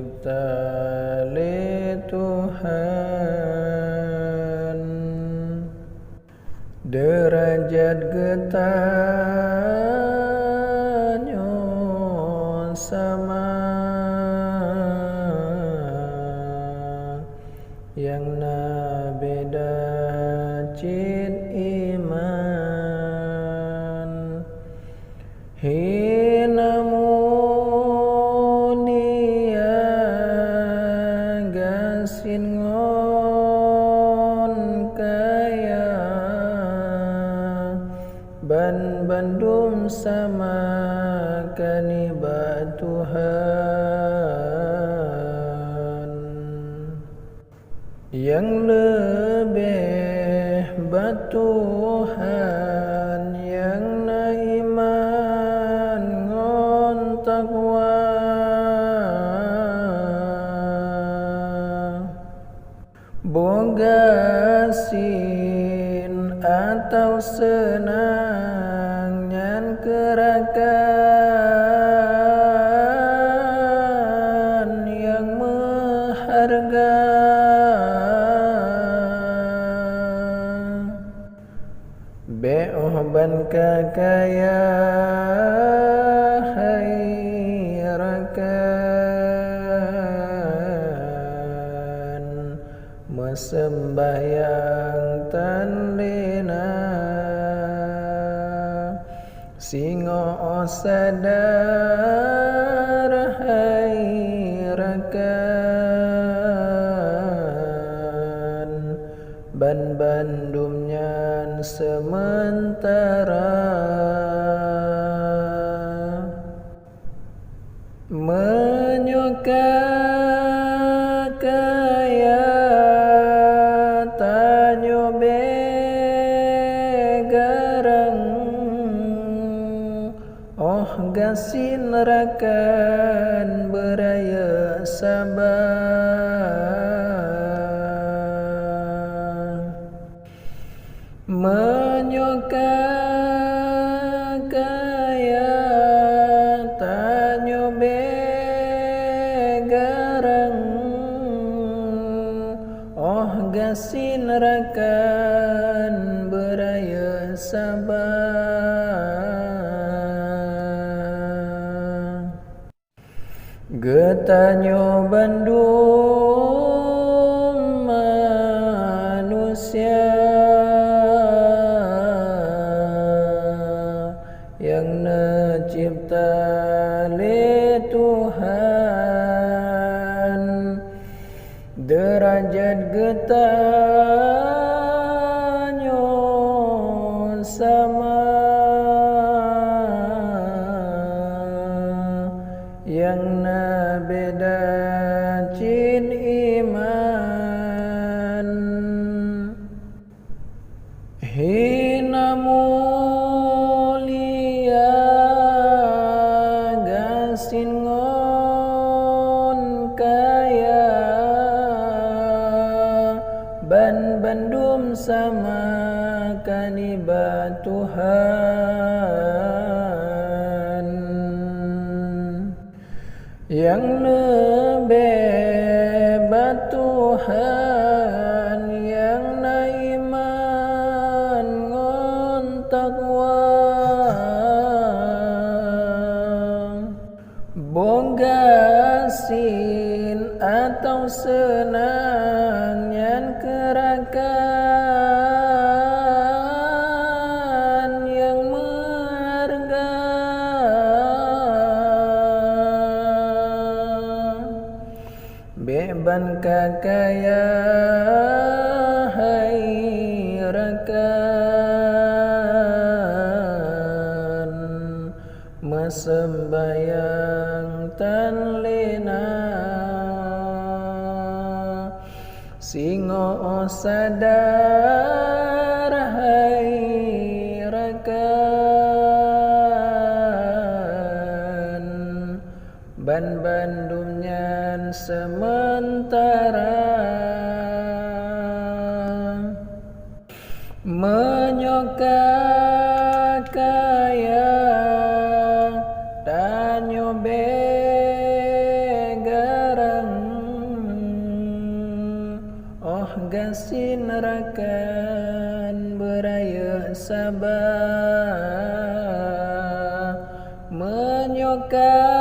cipta li Tuhan, derajat getanyo sama yang na beda cid iman hina mulia gasin ngon kaya ban bandum sama kaniba Tuhan yang lebih batuhan yang na iman ngon takwa boga sin atau senang nyan kerakan yang maharga be'ohban kakaya hai rakan mesembayang tan lena singo sadar hai rakan ban bandumnya sementara menyuka kaya tanyo begarang oh gasin rakan beraya sabar menyuka kaya tanyo begarang oh gasin rakan beraya sabar getanyo bandung manusia yang na cipta li Tuhan derajat getanyo sama yang na beda cin iman hina mulia gasin ngon kaya ban bandum sama kaniba Tuhan yang lebih batuhan yang na iman ngon takwa boga sin atau senang nyan kerakan yang marga beban kakaya hai rakan mesembayang tan lena singo sadar hai rakan ban bandumnya sementara menyuka kaya tanyo begara gasinarakan beraya sabar menyokan